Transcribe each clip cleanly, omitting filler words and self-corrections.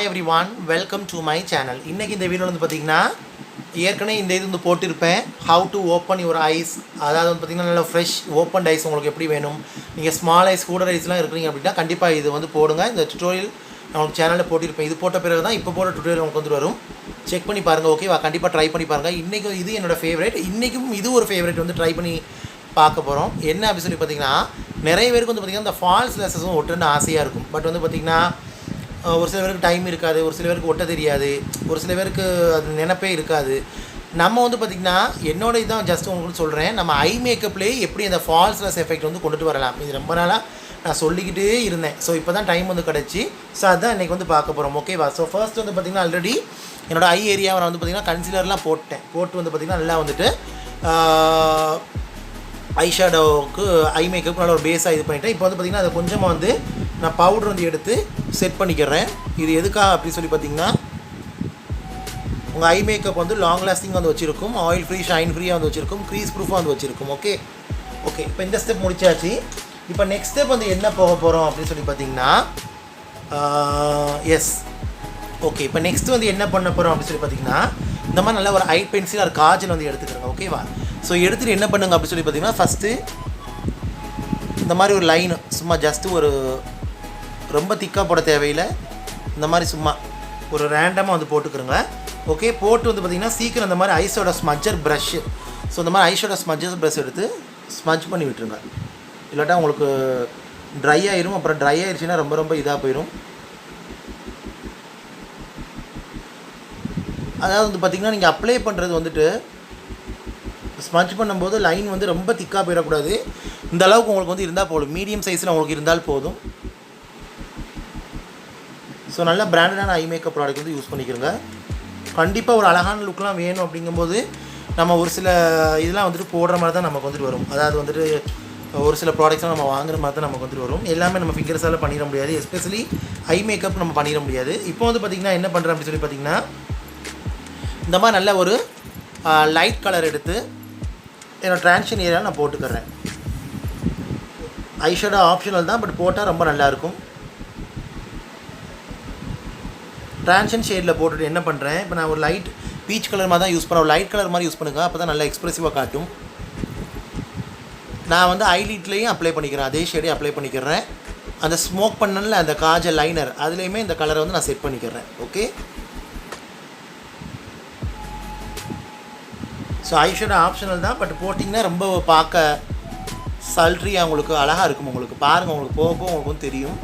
Hi everyone, welcome to my channel. இன்னைக்கு இந்த வீடியோல வந்து பாத்தீங்கன்னா ஏற்கனவே இந்த இது வந்து போட்டுருப்பேன் how to open your eyes. அதாவது வந்து பாத்தீங்கன்னா நல்ல fresh opened eyes உங்களுக்கு எப்படி வேணும், நீங்க small eyes கூட eyesலாம் இருக்கீங்க அப்படினா கண்டிப்பா இது வந்து போடுங்க. இந்த டியூட்டோரியல் நான் உங்களுக்கு சேனல்ல போட்டுருப்பேன். இது போட்ட பிறகு தான் இப்போ போற டியூட்டோரியல் உங்களுக்கு வந்து வரும். செக் பண்ணி பாருங்க. ஓகேவா? கண்டிப்பா ட்ரை பண்ணி பாருங்க. இன்னைக்கு இது என்னோட ஃபேவரட். இன்னைக்கும் இது ஒரு ஃபேவரட் வந்து ட்ரை பண்ணி பார்க்க போறோம். என்ன அப்படி சொல்லி பாத்தீங்கன்னா நிறைய பேருக்கு வந்து பாத்தீங்கன்னா இந்த ஃபால்ஸ் லேஷஸும் ஒட்டணும்னு ஆசையா இருக்கும். பட் வந்து பாத்தீங்கன்னா ஒரு சில பேருக்கு டைம் இருக்காது, ஒரு சில பேருக்கு ஒட்ட தெரியாது, ஒரு சில பேருக்கு அது நினைப்பே இருக்காது. நம்ம வந்து பார்த்திங்கன்னா என்னோட இதான் ஜஸ்ட் உங்களுக்கு சொல்கிறேன், நம்ம ஐ மேக்கப்லேயே எப்படி அந்த ஃபால்ஸ்லெஸ் எஃபெக்ட் வந்து கொண்டுட்டு வரலாம். இது ரொம்ப நாளாக நான் சொல்லிக்கிட்டே இருந்தேன். ஸோ இப்போ தான் டைம் வந்து கிடச்சி. ஸோ அதுதான் இன்றைக்கி வந்து பார்க்க போகிறோம். ஓகேவா? ஸோ ஃபர்ஸ்ட் வந்து பார்த்திங்கன்னா ஆல்ரெடி என்னோடய ஐ ஏரியாவை நான் வந்து பார்த்திங்கன்னா கன்சிலர்லாம் போட்டு வந்து பார்த்திங்கன்னா நல்லா வந்துட்டு ஐ ஷேடோவுக்கு ஐ மேக்கப் நல்ல ஒரு பேஸாக இது பண்ணிவிட்டேன். இப்போ வந்து பார்த்திங்கன்னா அதை கொஞ்சமாக வந்து நான் பவுடர் வந்து எடுத்து செட் பண்ணிக்கிறேன். இது எதுக்காக அப்படி சொல்லி பார்த்திங்கன்னா உங்கள் ஐ மேக்கப் வந்து லாங் லாஸ்டிங் வந்து வச்சுருக்கும், ஆயில் ஃப்ரீ ஷைன் ஃப்ரீயாக வந்து வச்சுருக்கும், க்ரீஸ் ப்ரூஃபாக வந்து வச்சுருக்கும். ஓகே இப்போ இந்த ஸ்டெப் முடிச்சாச்சு. இப்போ நெக்ஸ்ட் ஸ்டெப் வந்து என்ன போக போகிறோம் அப்படின்னு சொல்லி பார்த்தீங்கன்னா ஓகே இப்போ நெக்ஸ்ட் வந்து என்ன பண்ண போகிறோம் அப்படின்னு சொல்லி பார்த்தீங்கன்னா இந்த மாதிரி நல்ல ஒரு ஐ பென்சில் ஒரு காஜல் வந்து எடுத்துக்கிறேங்க. ஓகேவா? ஸோ எடுத்துகிட்டு என்ன பண்ணுங்க அப்படின்னு சொல்லி பார்த்தீங்கன்னா ஃபஸ்ட்டு இந்த மாதிரி ஒரு லைனு சும்மா ஜஸ்ட்டு ஒரு ரொம்ப திக்காக போட தேவையில்லை, இந்த மாதிரி சும்மா ஒரு ரேண்டமாக வந்து போட்டுக்கிறோங்க. ஓகே போட்டு வந்து பார்த்திங்கன்னா சீக்கிரம் இந்த மாதிரி ஐஸோட ஸ்மஜர் ப்ரஷ்ஷு, ஸோ இந்த மாதிரி ஐஸோட ஸ்மஜர் ப்ரஷ் எடுத்து ஸ்மஜ் பண்ணி விட்டுருங்க. இல்லாட்டா உங்களுக்கு ட்ரை ஆயிரும். அப்புறம் ட்ரை ஆயிடுச்சுன்னா ரொம்ப இதாக போயிடும். அதாவது வந்து பார்த்திங்கன்னா நீங்கள் அப்ளை பண்ணுறது வந்துட்டு ஸ்மஜ் பண்ணும்போது லைன் வந்து ரொம்ப திக்காக போயிடக்கூடாது. இந்த அளவுக்கு உங்களுக்கு வந்து இருந்தால் போதும், மீடியம் சைஸில் உங்களுக்கு இருந்தால் போதும். ஸோ நல்ல பிராண்டடான ஐ மேக்கப் ப்ராடக்ட் வந்து யூஸ் பண்ணிக்கிறோங்க. கண்டிப்பாக ஒரு அழகான லுக்லாம் வேணும் அப்படிங்கும்போது நம்ம ஒரு சில இதெல்லாம் வந்துட்டு போடுற மாதிரி தான் நமக்கு வந்துட்டு வரும். அதாவது வந்துட்டு ஒரு சில ப்ராடக்ட்ஸ்லாம் நம்ம வாங்குற மாதிரி தான் நமக்கு வந்துட்டு வரும். எல்லாமே நம்ம ஃபிங்கர்ஸால் பண்ணிட முடியாது, எஸ்பெஷலி ஐ மேக்கப் நம்ம பண்ணிட முடியாது. இப்போ வந்து பார்த்திங்கன்னா என்ன பண்ணுறேன் அப்படின்னு சொல்லி பார்த்திங்கன்னா இந்த மாதிரி நல்ல ஒரு லைட் கலர் எடுத்து என்னோடய ட்ரான்ஷன் ஏரியாவில் நான் போட்டுக்கிறேன். ஐஷேடோ ஆப்ஷனல் தான், பட் போட்டால் ரொம்ப நல்லாயிருக்கும். ட்ரான்ஷன் ஷேடில் போட்டுட்டு என்ன பண்ணுறேன், இப்போ நான் ஒரு லைட் பீச் கலர் மாதிரி தான் யூஸ் பண்ணுறேன். ஒரு லைட் கலர் மாதிரி யூஸ் பண்ணுங்கள், அப்போ தான் நல்லா எக்ஸ்ப்ரெசிவாக காட்டும். நான் வந்து ஐலிட்லேயும் அப்ளை பண்ணிக்கிறேன், அதே ஷேடையும் அப்ளை பண்ணிக்கிறேன். அந்த ஸ்மோக் பண்ணல அந்த காஜல் லைனர் அதுலேயுமே இந்த கலரை வந்து நான் செட் பண்ணிக்கிறேன். ஓகே ஸோ ஐஷேடோ ஆப்ஷனல் தான், பட் போட்டிங்கன்னா ரொம்ப பார்க்க சல்ட்ரியாக உங்களுக்கு அழகாக இருக்கும். உங்களுக்கு பாருங்கள், உங்களுக்கு போக போக உங்களுக்கு வந்து தெரியும்.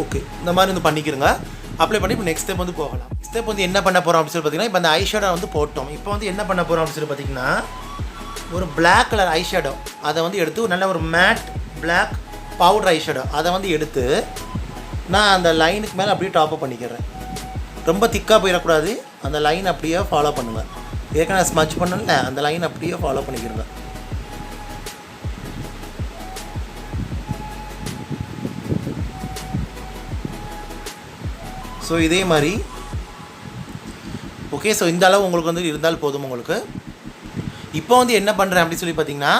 ஓகே இந்த மாதிரி வந்து பண்ணிக்கிறங்க. அப்ளை பண்ணி இப்போ நெக்ஸ்ட் ஸ்டெப் வந்து போகலாம். ஸ்டெப் வந்து என்ன பண்ண போகிறோம் அப்படின்னு சொல்லி பார்த்தீங்கன்னா இப்போ அந்த ஐஷேடோ வந்து போட்டோம். இப்போ வந்து என்ன பண்ண போகிறோம் அப்படின்னு சொல்லி பார்த்தீங்கன்னா ஒரு பிளாக் கலர் ஐஷேடோ அதை வந்து எடுத்து நல்ல ஒரு மேட் பிளாக் பவுடர் ஐஷேடோ அதை வந்து எடுத்து நான் அந்த லைனுக்கு மேலே அப்படியே டாப்அப் பண்ணிக்கிறேன். ரொம்ப திக்காக போயிடக்கூடாது, அந்த லைன் அப்படியே ஃபாலோ பண்ணுங்கள். ஏற்கனவே ஸ்மச் பண்ணல அந்த லைன் அப்படியே ஃபாலோ பண்ணிக்கிறேங்க. ஸோ இதே மாதிரி ஓகே. ஸோ இந்த அளவு உங்களுக்கு வந்து இருந்தால் போதும் உங்களுக்கு. இப்போ வந்து என்ன பண்ணுறேன் அப்படின்னு சொல்லி பார்த்தீங்கன்னா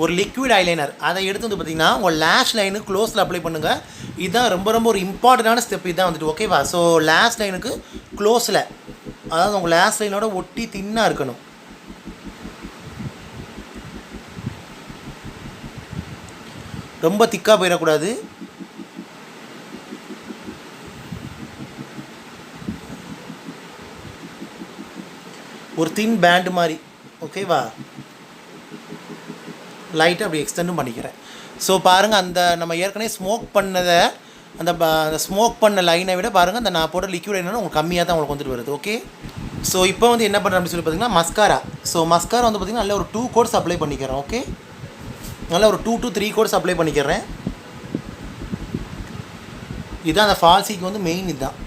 ஒரு லிக்விட் ஐலைனர் அதை எடுத்து வந்து பார்த்திங்கன்னா உங்கள் லேஷ் லைனுக்கு க்ளோஸில் அப்ளை பண்ணுங்கள். இதுதான் ரொம்ப ஒரு இம்பார்ட்டண்டான ஸ்டெப் இதுதான் வந்துட்டு. ஓகேவா? ஸோ லேஷ் லைனுக்கு க்ளோஸில், அதாவது உங்கள் லேஷ் லைனோட ஒட்டி தின்னாக இருக்கணும். ரொம்ப திக்காக போயிடக்கூடாது. ஒரு தின் பேண்டு மாதிரி. ஓகேவா? லைட்டாக அப்படி எக்ஸ்டெண்டும் பண்ணிக்கிறேன். ஸோ பாருங்கள், அந்த நம்ம ஏற்கனவே ஸ்மோக் பண்ணதை அந்த ஸ்மோக் பண்ண லைனை விட பாருங்கள் அந்த நான் போட்ட லிக்விட் லைனர் உங்களுக்கு கம்மியாக தான் உங்களுக்கு வந்துட்டு வருது. ஓகே ஸோ இப்போ வந்து என்ன பண்ணுறேன் அப்படின்னு சொல்லி பார்த்தீங்கன்னா மஸ்காரா. ஸோ மஸ்காரா வந்து பார்த்திங்கன்னா நல்ல ஒரு 2 கோட்ஸ் அப்ளை பண்ணிக்கிறேன். ஓகே நல்லா ஒரு 2 to 3 கோட்ஸ் அப்ளை பண்ணிக்கிறேன். இதுதான் அந்த ஃபால்சிக்கு வந்து மெயின். இதுதான்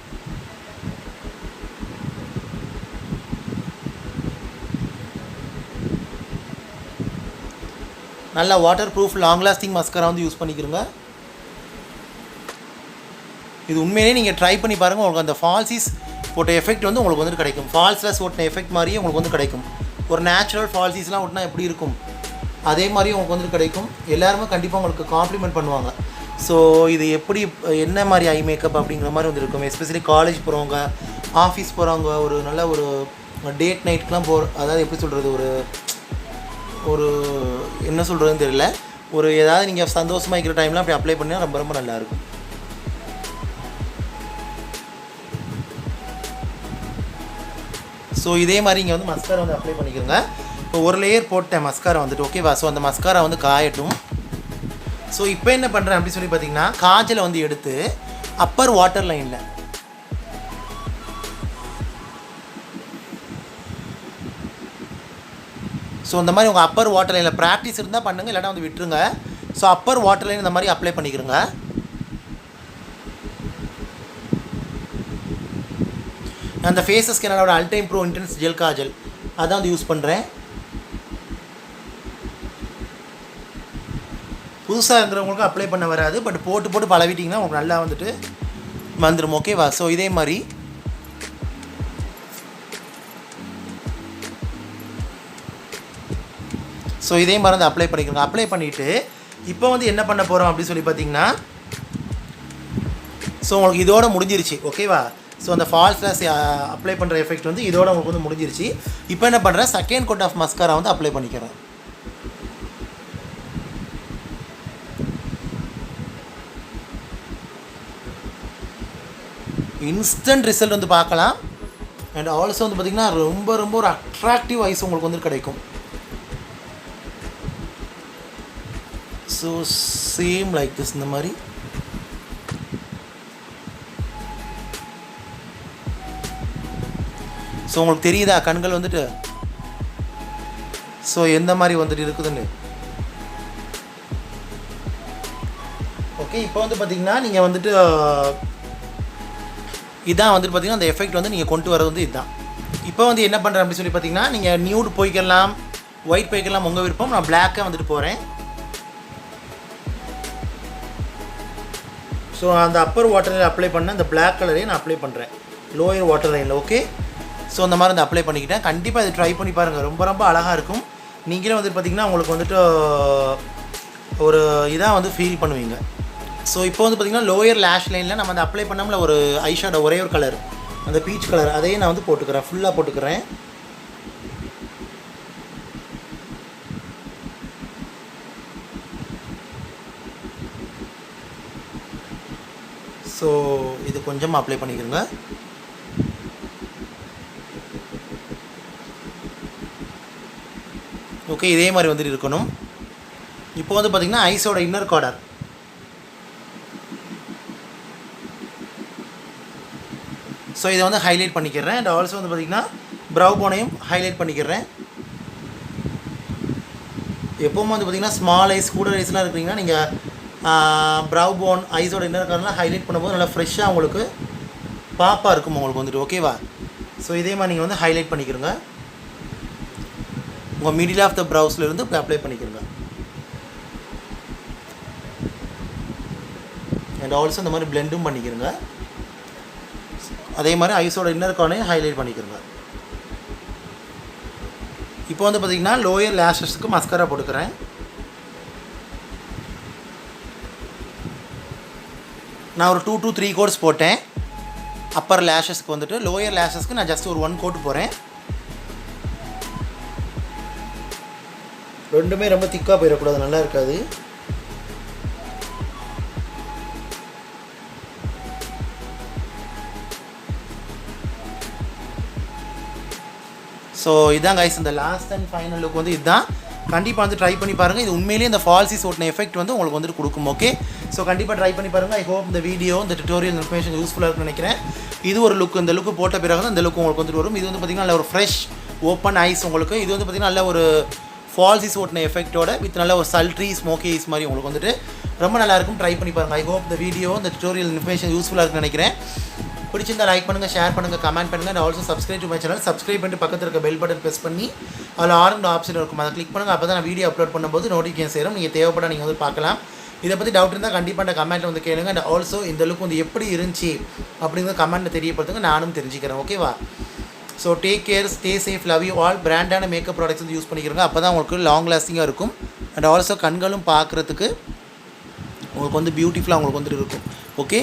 நல்ல water proof long lasting mascara வந்து யூஸ் பண்ணிக்கிறோங்க. இது உண்மையிலே நீங்கள் ட்ரை பண்ணி பாருங்கள், உங்களுக்கு அந்த ஃபால்சிஸ் போட்ட எஃபெக்ட் வந்து உங்களுக்கு வந்துட்டு கிடைக்கும். ஃபால்ஸ்லெஸ் ஓட்டின எஃபெக்ட் மாதிரியே உங்களுக்கு வந்து கிடைக்கும். ஒரு நேச்சுரல் ஃபால்சிஸ்லாம் ஓட்டினா எப்படி இருக்கும் அதே மாதிரி உங்களுக்கு வந்து கிடைக்கும். எல்லாருமே கண்டிப்பாக உங்களுக்கு காம்ப்ளிமெண்ட் பண்ணுவாங்க. ஸோ இது எப்படி என்ன மாதிரி ஐ மேக்கப் அப்படிங்கிற மாதிரி வந்து இருக்கும். எஸ்பெஷலி காலேஜ் போகிறவங்க, ஆஃபீஸ் போகிறவங்க, ஒரு நல்ல ஒரு டேட் நைட்க்கெலாம் அதாவது எப்படி சொல்கிறது, ஒரு என்ன சொல்கிறதுன்னு தெரியல, ஒரு ஏதாவது நீங்கள் சந்தோஷமாக இருக்கிற டைம்லாம் அப்படி அப்ளை பண்ணால் ரொம்ப ரொம்ப நல்லாயிருக்கும். ஸோ இதே மாதிரி இங்கே வந்து மஸ்காரா வந்து அப்ளை பண்ணிக்கிறோங்க. இப்போ ஒரு லேயர் போட்டேன் மஸ்காரா வந்துட்டு, ஓகேவா. ஸோ அந்த மஸ்காரா வந்து காயட்டும். ஸோ இப்போ என்ன பண்ணுறேன் அப்படின்னு சொல்லி பார்த்தீங்கன்னா, காஜலை வந்து எடுத்து அப்பர் வாட்டர் லைனில் ஸோ இந்த மாதிரி உங்கள் அப்பர் வாட்டர் லைனில் ப்ராக்டிஸ் இருந்தால் பண்ணுங்கள், இல்லைனா வந்து விட்டுருங்க. ஸோ அப்பர் வாட்டர் லைன் இந்த மாதிரி அப்ளை பண்ணிக்கிறோங்க. அந்த ஃபேஸஸ்க்கு என்னோட Ultime bro intense gel Kajal அதான் வந்து யூஸ் பண்ணுறேன். புதுசாக இருக்கிறவங்களுக்கு அப்ளை பண்ண வராது, பட் போட்டு பழவிட்டிங்கன்னா உங்களுக்கு நல்லா வந்துட்டு வந்துடும், ஓகேவா. ஸோ இதே மாதிரி வந்து அப்ளை பண்ணிக்கிறோங்க. அப்ளை பண்ணிவிட்டு இப்போ வந்து என்ன பண்ண போகிறோம் அப்படின்னு சொல்லி பார்த்தீங்கன்னா, ஸோ உங்களுக்கு இதோட முடிஞ்சிருச்சு, ஓகேவா. ஸோ அந்த ஃபால்ஸ் லாஷ் அப்ளை பண்ணுற எஃபெக்ட் வந்து இதோட உங்களுக்கு வந்து முடிஞ்சிருச்சு. இப்போ என்ன பண்ணுறேன், செகண்ட் கோட் ஆஃப் மஸ்காரா வந்து அப்ளை பண்ணிக்கிறேன். இன்ஸ்டன்ட் ரிசல்ட் வந்து பார்க்கலாம். அண்ட் ஆல்சோ வந்து பார்த்திங்கன்னா ரொம்ப ஒரு அட்ராக்டிவ் ஐஸ் உங்களுக்கு வந்து கிடைக்கும். ஸோ சேம் லைக் திஸ் இந்த மாதிரி. ஸோ உங்களுக்கு தெரியுதா கண்கள் வந்துட்டு, ஸோ எந்த மாதிரி வந்துட்டு இருக்குதுன்னு. ஓகே, இப்போ வந்து பார்த்திங்கன்னா நீங்கள் வந்துட்டு இதான் வந்துட்டு பார்த்திங்கன்னா அந்த எஃபெக்ட் வந்து நீங்கள் கொண்டு வரது வந்து இதுதான். இப்போ வந்து என்ன பண்ணுறேன் அப்படின்னு சொல்லி பார்த்தீங்கன்னா, நீங்கள் நியூட் போய்க்கலாம், ஒயிட் போய்க்கலாம், உங்கள் விருப்பம். நான் பிளாக்காக வந்துட்டு போகிறேன். ஸோ அந்த அப்பர் வாட்டர் லைனில் அப்ளை பண்ண அந்த பிளாக் கலரையும் நான் அப்ளை பண்ணுறேன் லோயர் வாட்டர் லைனில். ஓகே, ஸோ அந்த மாதிரி வந்து அப்ளை பண்ணிக்கிட்டேன். கண்டிப்பாக இது ட்ரை பண்ணி பாருங்கள், ரொம்ப அழகாக இருக்கும். நீங்களே வந்துட்டு பார்த்திங்கன்னா உங்களுக்கு வந்துட்டு ஒரு இதாக வந்து ஃபீல் பண்ணுவீங்க. ஸோ இப்போ வந்து பார்த்திங்கன்னா லோயர் லேஷ் லைனில் நம்ம அந்த அப்ளை பண்ணாமல் ஒரு ஐ ஷேடோ ஒரே ஒரு கலர், அந்த பீச் கலர், அதையே நான் வந்து போட்டுக்கிறேன், ஃபுல்லாக போட்டுக்கிறேன். ஸோ இது கொஞ்சமாக அப்ளை பண்ணிக்கிறோங்க. ஓகே, இதே மாதிரி வந்துட்டு இருக்கணும். இப்போ வந்து பார்த்திங்கன்னா ஐஸோட இன்னர் கார்னர், ஸோ இதை வந்து ஹைலைட் பண்ணிக்கிறேன். அண்ட் ஆல்சோ வந்து பார்த்திங்கன்னா ப்ரௌ போனையும் ஹைலைட் பண்ணிக்கிறேன். எப்போவும் வந்து பார்த்திங்கன்னா ஸ்மால் ஐஸ் கூட ஐஸ்லாம் இருக்கிறீங்கன்னா நீங்கள் ப்ரௌ போன் ஐஸோட இன்னர் கார்னர்லாம் ஹைலைட் பண்ணும்போது நல்லா ஃப்ரெஷ்ஷாக உங்களுக்கு பாப்பாக இருக்கும் உங்களுக்கு வந்துட்டு, ஓகேவா. ஸோ இதே மாதிரி நீங்கள் வந்து ஹைலைட் பண்ணிக்கிறோங்க. உங்கள் மிடில் ஆஃப் த ப்ரௌஸ்லேருந்து இப்போ அப்ளை பண்ணிக்கிறோங்க. அண்ட் ஆல்சோ இந்த மாதிரி பிளெண்டும் பண்ணிக்கிறோங்க. அதே மாதிரி ஐஸோட இன்னர் கார்னரையும் ஹைலைட் பண்ணிக்கிறோங்க. இப்போ வந்து பார்த்திங்கன்னா லோயர் லேஷஸ்க்கு மஸ்காரா போட்டுக்கிறேன். நான் ஒரு 2 to 3 கோட்ஸ் போட்டேன் அப்பர் லேஷஸ்க்கு வந்துட்டு. லோயர் லேஷஸ்க்கு நான் ஜஸ்ட் ஒரு 1 கோட் போகிறேன். ரெண்டுமே ரொம்ப திக்காக போயிடக்கூடாது, நல்லா இருக்காது. ஸோ இதான் கைஸ், இந்த லாஸ்ட் அண்ட் ஃபைனல் லுக் வந்து இதுதான். கண்டிப்பாக வந்து ட்ரை பண்ணி பாருங்கள். இது உண்மையிலேயே இந்த ஃபால்சிஸ் ஓட்டின எஃபெக்ட் வந்து உங்களுக்கு வந்துட்டு கொடுக்கும். ஓகே, ஸோ கண்டிப்பாக ட்ரை பண்ணி பாருங்கள். ஐ ஹோப் இந்த வீடியோ, இந்த டுட்டோரியல் இன்ஃபர்மேஷன் யூஸ்ஃபுல்லாக இருக்குன்னு நினைக்கிறேன். இது ஒரு லுக், இந்த லுக்கு போட்ட பிறகு தான் இந்த லுக் உங்களுக்கு வந்துட்டு வரும். இது வந்து பார்த்திங்கன்னா நல்ல ஒரு ஃப்ரெஷ் ஓப்பன் ஐஸ் உங்களுக்கு. இது வந்து பார்த்திங்கன்னா நல்ல ஒரு ஃபால்சிஸ் ஓட்டின எஃபெக்ட்டோட வித் நல்ல ஒரு சல்ட்ரி ஸ்மோக்கி ஐஸ் மாதிரி உங்களுக்கு வந்துட்டு ரொம்ப நல்லாயிருக்கும். ட்ரை பண்ணி பாருங்கள். ஐ ஹோப் இந்த வீடியோ, இந்த டுட்டோரியல் இன்ஃபர்மேஷன் யூஸ்ஃபுல்லாக இருக்குன்னு நினைக்கிறேன். பிடிச்சிருந்தா லைக் பண்ணுங்கள், ஷேர் பண்ணுங்கள், கமெண்ட் பண்ணுங்கள். And also subscribe to my channel. Subscribe பண்ணிட்டு பக்கத்தில் இருக்க பெல் பட்டன் ப்ரெஸ் பண்ணி அதில் ஆரண்ட் ஆப்ஷன் இருக்கும், அதை கிளிக் பண்ணுங்கள். அப்போ தான் நான் வீடியோ அப்லோட் பண்ணும்போது நோட்டிஃபிகேஷன் சேரும். நீங்கள் தேவைப்பட நீங்கள் வந்து பார்க்கலாம். இதை பற்றி டவுட் இருந்தால் கண்டிப்பாக அந்த கமெண்ட்டில் வந்து கேளுங்க. அண்ட் ஆல்சோ இந்த லுக் வந்து எப்படி இருந்துச்சு அப்படிங்கிறத கமெண்ட்டில் தெரியப்படுத்துங்க, நானும் தெரிஞ்சுக்கிறேன். ஓகேவா. So take care, stay safe, love you all. பிராண்டான மேக்கப் ப்ராடக்ட்ஸ் வந்து யூஸ் பண்ணிக்கிறோங்க, அப்போ தான் உங்களுக்கு லாங் லாஸ்டிங்காக இருக்கும். அண்ட் ஆல்சோ கண்களும் பார்க்குறதுக்கு உங்களுக்கு வந்து பியூட்டிஃபுல்லாக உங்களுக்கு வந்துட்டு இருக்கும். ஓகே,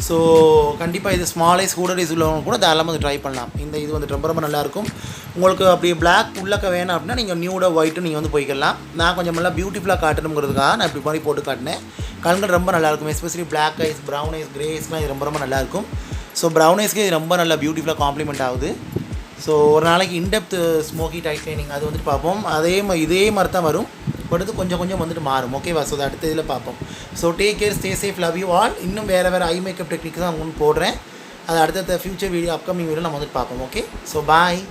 ஸோ கண்டிப்பாக இது ஸ்மால் ஐஸ் ஹூடட் ஐஸ் உள்ளவங்க கூட தாராளமாக வந்து ட்ரை பண்ணலாம். இந்த இது வந்துட்டு ரொம்ப ரொம்ப நல்லாயிருக்கும். உங்களுக்கு அப்படியே பிளாக் உள்ளக்க வேணும் அப்படின்னா நீங்கள் நியூடாக ஒயிட்டு நீங்கள் வந்து போய்க்கலாம். நான் கொஞ்சம் நல்லா பியூட்டிஃபுல்லாக காட்டணுங்கிறதுக்காக நான் இப்படி மாதிரி போட்டு காட்டினேன். கண்கள் ரொம்ப நல்லாயிருக்கும். Especially black eyes, brown eyes, grey ஐஸ்லாம் இது ரொம்ப ரொம்ப நல்லாயிருக்கும். ஸோ ப்ரௌன் ஐஸ்க்கு இது ரொம்ப நல்லா பியூட்டிஃபுல்லாக காம்ப்ளிமெண்ட் ஆகுது. ஸோ ஒரு நாளைக்கு இன்டெப்த் ஸ்மோக்கி டைட்னிங் அது வந்துட்டு பார்ப்போம். இதே மாதிரி தான் வரும், பட் இது கொஞ்சம் கொஞ்சம் வந்துட்டு மாறும். ஓகேவா? ஸோ அடுத்த இதில் பார்ப்போம். So take care, stay safe, love you all. இன்னும் வேறு ஐ மேக்கப் டெக்னிக்ஸ் தான் உங்களுக்கு போடுறேன். அது அடுத்த ஃபியூச்சர் வீடியோ, அப்கமிங் வீடியோ நம்ம வந்துட்டு பார்ப்போம். Okay, so bye.